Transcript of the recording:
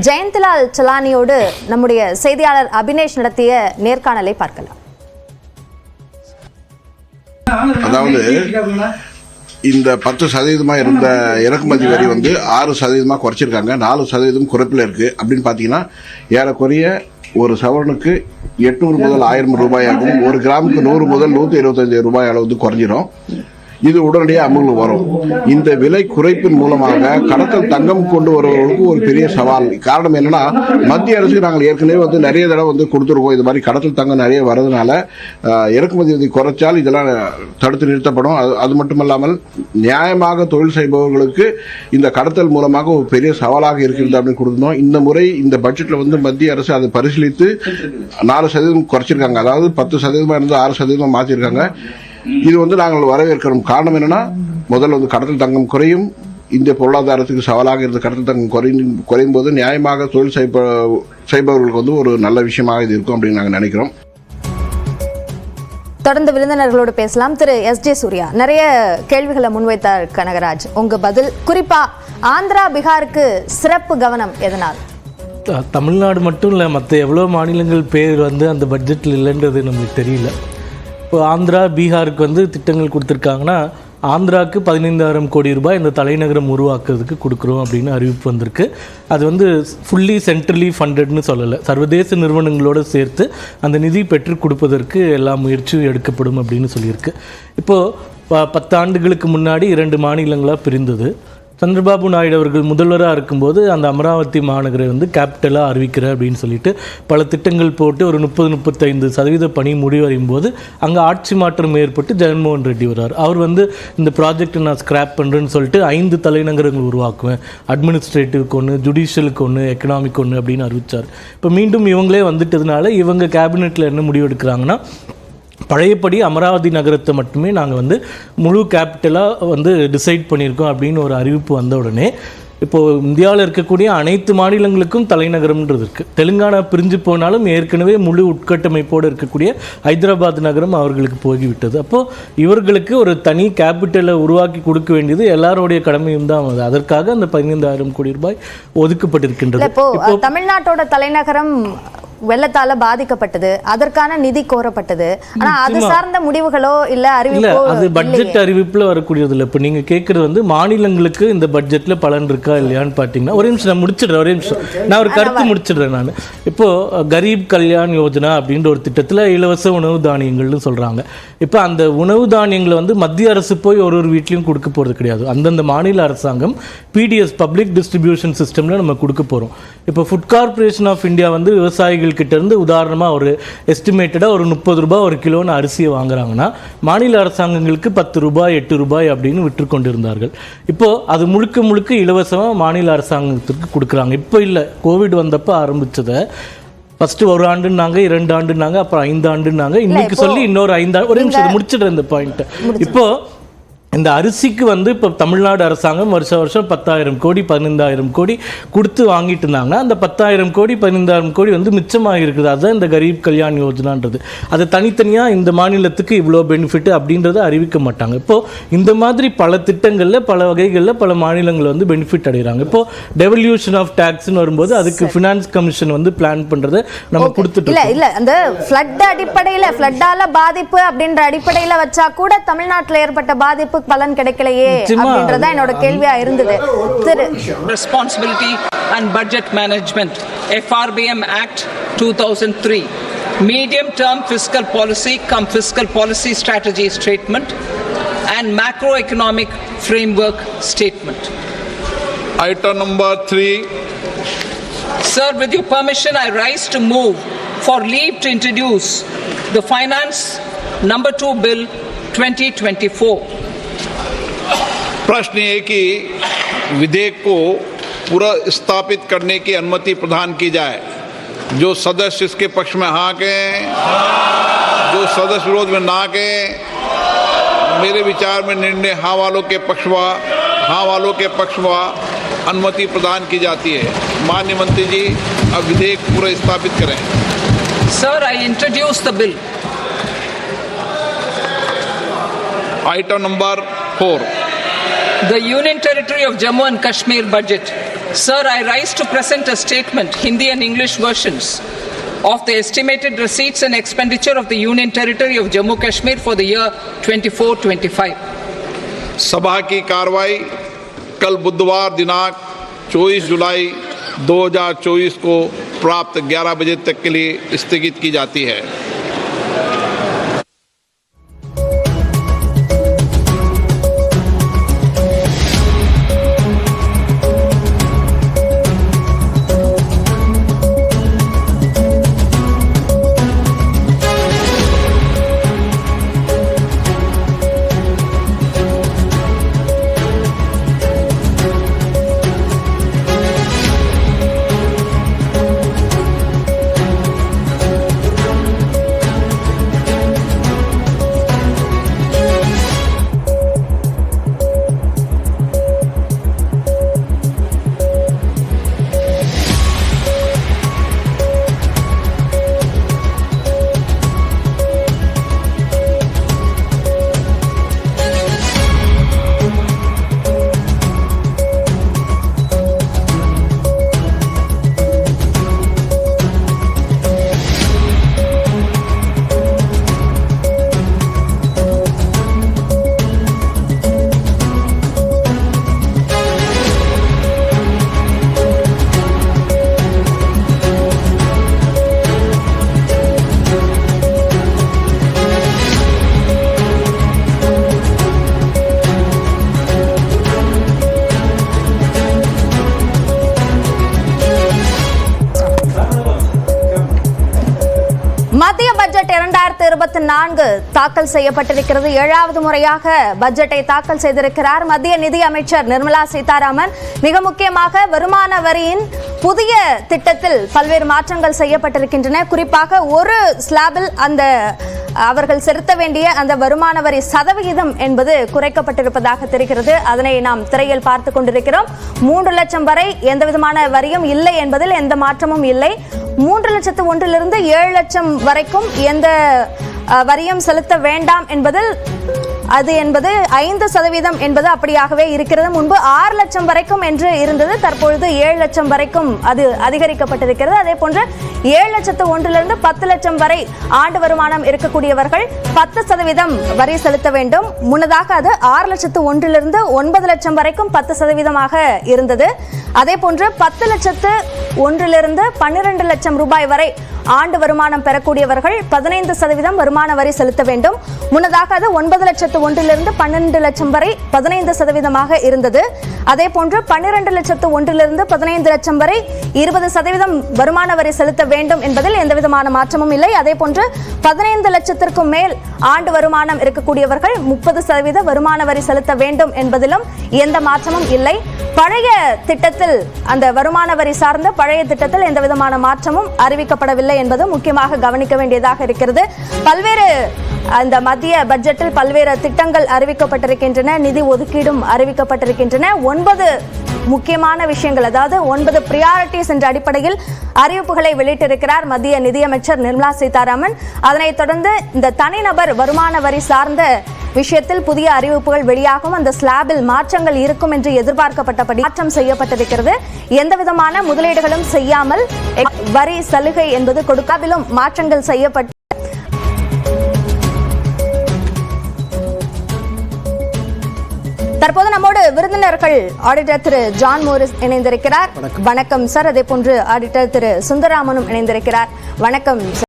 ஜெயந்த்லால் சலானியோடு நம்முடைய செய்தியாளர் அபினேஷ் நடத்திய நேர்காணலை பார்க்கலாம். அதாவது இந்த 10% இருந்த இறக்குமதி வரி 6% குறைச்சிருக்காங்க. 4% குறைப்பில் இருக்கு. அப்படின்னு பாத்தீங்கன்னா ஏறக்குறைய ஒரு சவரனுக்கு 800 முதல் 1000 ரூபாயாகவும், ஒரு கிராமுக்கு 100 முதல் 125 ரூபாய் அளவு குறைஞ்சிரும். இது உடனடியாக அமலுக்கு வரும். இந்த விலை குறைப்பின் மூலமாக கடத்தல் தங்கம் கொண்டு வருவவர்களுக்கு ஒரு பெரிய சவால். காரணம் என்னன்னா, மத்திய அரசுக்கு நாங்கள் ஏற்கனவே நிறைய தடவை கொடுத்துருக்கோம். இது மாதிரி கடத்தல் தங்கம் நிறைய வரதுனால இறக்குமதி குறைச்சால் இதெல்லாம் தடுத்து நிறுத்தப்படும். அது மட்டுமல்லாமல் நியாயமாக தொழில் செய்பவர்களுக்கு இந்த கடத்தல் மூலமாக ஒரு பெரிய சவாலாக இருக்கிறது அப்படின்னு கொடுத்தோம். இந்த முறை இந்த பட்ஜெட்ல மத்திய அரசு அதை பரிசீலித்து 4% குறைச்சிருக்காங்க. அதாவது 10% இருந்து 6% மாற்றிருக்காங்க. இது நாங்கள் வரவேற்கிறோம். காரணம் என்னன்னா, முதல்ல கடத்தல் தங்கம் குறையும். இந்திய பொருளாதாரத்துக்கு சவாலாக இருந்த கடத்தல் தங்கம் குறையும் போது நியாயமாக தொழில் செய்பவர்களுக்கு ஒரு நல்ல விஷயமாக இது இருக்கும் அப்படின்னு நாங்கள் நினைக்கிறோம். தொடர்ந்து விருந்தினர்களோடு பேசலாம். திரு எஸ்.ஜே. சூர்யா நிறைய கேள்விகளை முன்வைத்தார். கனகராஜ், உங்க பதில் குறிப்பா ஆந்திரா பீகாருக்கு சிறப்பு கவனம் எதனால்? தமிழ்நாடு மட்டும் இல்லை, மற்ற எவ்வளோ மாநிலங்கள் பேர் அந்த பட்ஜெட்டில் இல்லைன்றது நம்மளுக்கு தெரியல. இப்போ ஆந்திரா பீகாருக்கு திட்டங்கள் கொடுத்துருக்காங்கன்னா, ஆந்திராவுக்கு 15,000 கோடி ரூபாய் இந்த தலைநகரம் உருவாக்குறதுக்கு கொடுக்குறோம் அப்படின்னு அறிவிப்பு வந்திருக்கு. அது ஃபுல்லி சென்ட்ரலி ஃபண்டட்னு சொல்லலை, சர்வதேச நிறுவனங்களோடு சேர்த்து அந்த நிதி பெற்று கொடுப்பதற்கு எல்லா முயற்சியும் எடுக்கப்படும் அப்படின்னு சொல்லியிருக்கு. இப்போது 10 ஆண்டுகளுக்கு முன்னாடி 2 மாநிலங்களாக பிரிந்தது. சந்திரபாபு நாயுடு அவர்கள் முதல்வராக இருக்கும்போது அந்த அமராவதி மாநகரை கேபிட்டலாக அறிவிக்கிறேன் அப்படின்னு சொல்லிட்டு பல திட்டங்கள் போட்டு ஒரு 30-35% பணி முடிவடையும் போது அங்கே ஆட்சி மாற்றம் ஏற்பட்டு ஜெகன்மோகன் ரெட்டி வர்றார். அவர் இந்த ப்ராஜெக்டை நான் ஸ்கிராப் பண்ணுறேன்னு சொல்லிட்டு 5 தலைநகரங்கள் உருவாக்குவேன், அட்மினிஸ்ட்ரேட்டிவ்க்கு ஒன்று, ஜுடிஷியலுக்கு ஒன்று, எக்கனாமிக் ஒன்று அப்படின்னு அறிவித்தார். இப்போ மீண்டும் இவங்களே வந்துட்டதுனால இவங்க கேபினெட்டில் என்ன முடிவு எடுக்கிறாங்கன்னா, பழையபடி அமராவதி நகரத்தை மட்டுமே நாங்கள் முழு கேபிட்டலாக டிசைட் பண்ணியிருக்கோம் அப்படின்னு ஒரு அறிவிப்பு வந்த உடனே இப்போது இந்தியாவில் இருக்கக்கூடிய அனைத்து மாநிலங்களுக்கும் தலைநகரம்ன்றது இருக்குது. தெலுங்கானா பிரிஞ்சு போனாலும் ஏற்கனவே முழு உட்கட்டமைப்போடு இருக்கக்கூடிய ஹைதராபாத் நகரம் அவர்களுக்கு போய்விட்டது. அப்போது இவர்களுக்கு ஒரு தனி கேபிட்டலை உருவாக்கி கொடுக்க வேண்டியது எல்லாருடைய கடமையும் தான். அதற்காக அந்த 15,000 கோடி ரூபாய் ஒதுக்கப்பட்டிருக்கின்றது. இப்போ தமிழ்நாட்டோட தலைநகரம் வெள்ளத்தால பாதிக்கப்பட்டது, அதற்கான நிதி கோரப்பட்டது. ஆனா அது சார்ந்த முடிவுகளோ இல்ல அறிவிப்போ அது பட்ஜெட் அறிவிப்புல வரக்கூடியது இல்லை. இப்போ நீங்க கேட்கறது மாநிலங்களுக்கு இந்த பட்ஜெட்ல பலன் இருக்கா இல்லையான்னு பார்த்தீங்கன்னா, ஒரே நிமிஷம் நான் முடிச்சிடுறேன். நான் ஒரு கருத்து முடிச்சிடுறேன். நான் இப்போ கரீப் கல்யாண் யோஜனா அப்படின்ற ஒரு திட்டத்தில் இலவச உணவு தானியங்கள்னு சொல்றாங்க. இப்போ அந்த உணவு தானியங்களை மத்திய அரசு போய் ஒரு வீட்லையும் கொடுக்க போறது கிடையாது. அந்தந்த மாநில அரசாங்கம் பிடிஎஸ் பப்ளிக் டிஸ்ட்ரிபியூஷன் சிஸ்டம்ல நம்ம கொடுக்க போறோம். இப்போ ஃபுட் கார்பரேஷன் ஆஃப் இந்தியா விவசாயிகள் கிட்ட இருந்து உதாரணமாக ஒரு எஸ்டிமேட்டடாக ஒரு 30 ரூபாய் ஒரு கிலோன்னு அரிசியை வாங்குறாங்கன்னா, மாநில அரசாங்கங்களுக்கு 10 ரூபாய் 8 ரூபாய் அப்படின்னு விற்று கொண்டிருந்தார்கள். இப்போது அது முழுக்க முழுக்க இலவசமாக மாநில அரசாங்கத்திற்கு கொடுக்குறாங்க. இப்போ இல்லை, கோவிட் வந்தப்போ ஆரம்பித்ததை ஃபர்ஸ்ட் 1 ஆண்டுன்னாங்க, 2 ஆண்டுன்னாங்க, அப்புறம் 5 ஆண்டுன்னாங்க, இன்னைக்கு சொல்லி இன்னொரு 5 ஆண்டு. ஒரு நிமிஷம் முடிச்சிடுற இந்த பாயிண்ட். இப்போது இந்த அரிசிக்கு இப்போ தமிழ்நாடு அரசாங்கம் வருஷம் 10,000 கோடி 15,000 கோடி கொடுத்து வாங்கிட்டு இருந்தாங்கன்னா, அந்த 10,000 கோடி 15,000 கோடி மிச்சமாக இருக்குது. அதுதான் இந்த கரீப் கல்யாண் யோஜனான்றது. அது தனித்தனியாக இந்த மாநிலத்துக்கு இவ்வளோ பெனிஃபிட் அப்படின்றத அறிவிக்க மாட்டாங்க. இப்போது இந்த மாதிரி பல திட்டங்களில் பல வகைகளில் பல மாநிலங்கள் பெனிஃபிட் அடைகிறாங்க. இப்போது டெவல்யூஷன் ஆஃப் டேக்ஸ்னு வரும்போது அதுக்கு ஃபினான்ஸ் கமிஷன் பிளான் பண்ணுறதை நம்ம கொடுத்துட்டு இல்லை அந்த ஃப்ளட் அடிப்படையில், ஃப்ளட்டால பாதிப்பு அப்படின்ற அடிப்படையில் வச்சா கூட தமிழ்நாட்டில் ஏற்பட்ட பாதிப்பு பலன் கிடைக்கலையே அப்படின்றத என்னோட கேள்வியா இருந்தது. Responsibility and Budget Management FRBM Act 2003 Medium Term Fiscal Policy cum Fiscal Policy Strategy Statement and Macroeconomic Framework Statement. Item number 3. Sir, with your permission, I rise to move for leave to introduce the Finance number 2 Bill 2024. प्रश्न ये कि विधेयक को पूरा स्थापित करने की अनुमति प्रदान की जाए। जो सदस्य इसके पक्ष में हाँ कहें, जो सदस्य विरोध में ना कहें। मेरे विचार में निर्णय हाँ वालों के पक्षवा अनुमति प्रदान की जाती है। माननीय मंत्री जी, अब विधेयक पूरा स्थापित करें। Sir, I introduce the bill. Item number 4. The Union Territory of Jammu and Kashmir budget Sir, I rise to present a statement, Hindi and English versions, of the estimated receipts and expenditure of the Union Territory of Jammu Kashmir for the year 24-25. सभा की कार्रवाई कल बुधवार दिनांक 24 जुलाई 2024 को प्राप्त 11 बजे तक के लिए स्थगित की जाती है। மத்திய பட்ஜெட் 2024 தாக்கல் செய்யப்பட்டிருக்கிறது. 7வது முறையாக பட்ஜெட்டை தாக்கல் செய்திருக்கிறார் மத்திய நிதி அமைச்சர் நிர்மலா சீதாராமன். மிக முக்கியமாக வருமான வரியின் புதிய திட்டத்தில் பல்வேறு மாற்றங்கள் செய்யப்பட்டிருக்கின்றன. குறிப்பாக ஒரு ஸ்லாபில் அந்த அவர்கள் செலுத்த வேண்டிய அந்த வருமான வரி சதவிகிதம் என்பது குறைக்கப்பட்டிருப்பதாக தெரிகிறது. அதனை நாம் திரையில் பார்த்து கொண்டிருக்கிறோம். 3 லட்சம் வரை எந்த விதமான வரியும் இல்லை என்பதில் எந்த மாற்றமும் இல்லை. 3,01,000 7 லட்சம் வரைக்கும் எந்த வரியும் செலுத்த வேண்டாம் என்பதில் அது என்பது 5% என்பது அப்படியாகவே இருக்கிறது. முன்பு 6 லட்சம் வரைக்கும் என்று இருந்தது. தற்பொழுது 7 லட்சம் வரைக்கும் அது அதிகரிக்கப்பட்டிருக்கிறது. அதே போன்று 7,01,000 10 லட்சம் வரை ஆண்டு வருமானம் இருக்கக்கூடியவர்கள் 10% வரி செலுத்த வேண்டும். முன்னதாக அது 6,01,000 9 லட்சம் வரைக்கும் 10% இருந்தது. அதே போன்று 10,01,000 12 லட்சம் ரூபாய் வரை ஆண்டு வருமானம் பெறக்கூடியவர்கள் 15% வருமான வரி செலுத்த வேண்டும். முன்னதாக அது 9,01,000 12 லட்சம் வரை 15% இருந்தது. அதே போன்று 12,01,000 15 லட்சம் வரை 20% வருமான வரி செலுத்த வேண்டும் என்பதில் எந்தவிதமான மாற்றமும் இல்லை. அதே போன்று 15 லட்சத்திற்கும் மேல் ஆண்டு வருமானம் இருக்கக்கூடியவர்கள் 30% வருமான வரி செலுத்த வேண்டும் என்பதிலும் எந்த மாற்றமும் இல்லை. பழைய திட்டத்தில் அந்த வருமான வரி சார்ந்த பழைய திட்டத்தில் எந்த விதமான மாற்றமும் அறிவிக்கப்படவில்லை என்பது முக்கியமாக கவனிக்க வேண்டியதாக இருக்கிறது. பல்வேறு அந்த மத்திய பட்ஜெட்டில் பல்வேறு திட்டங்கள் அறிவிக்கப்பட்டிருக்கின்றன. நிதி ஒதுக்கீடும் அறிவிக்கப்பட்டிருக்கின்றன. 9 முக்கியமான விஷயங்கள், அதாவது 9 பிரியாரிட்டிஸ் என்ற அடிப்படையில் அறிவிப்புகளை வெளியிட்டிருக்கிறார் மத்திய நிதியமைச்சர் நிர்மலா சீதாராமன். அதனைத் தொடர்ந்து இந்த தனிநபர் வருமான வரி சார்ந்த விஷயத்தில் புதிய அறிவிப்புகள் வெளியாகும். அந்த ஸ்லாபில் மாற்றங்கள் இருக்கும் என்று எதிர்பார்க்கப்பட்டபடி மாற்றம் செய்யப்பட்டிருக்கிறது. எந்த விதமான முதலீடுகளும் செய்யாமல் வரி சலுகை என்பது கொடுக்காமலும் மாற்றங்கள் செய்யப்பட்டு தற்போது நம்மோடு விருந்தினர்கள் ஆடிட்டர் திரு ஜான் மோரிஸ் இணைந்திருக்கிறார். வணக்கம் சார். அதே போன்று ஆடிட்டர் திரு சுந்தரராமனும் இணைந்திருக்கிறார். வணக்கம்.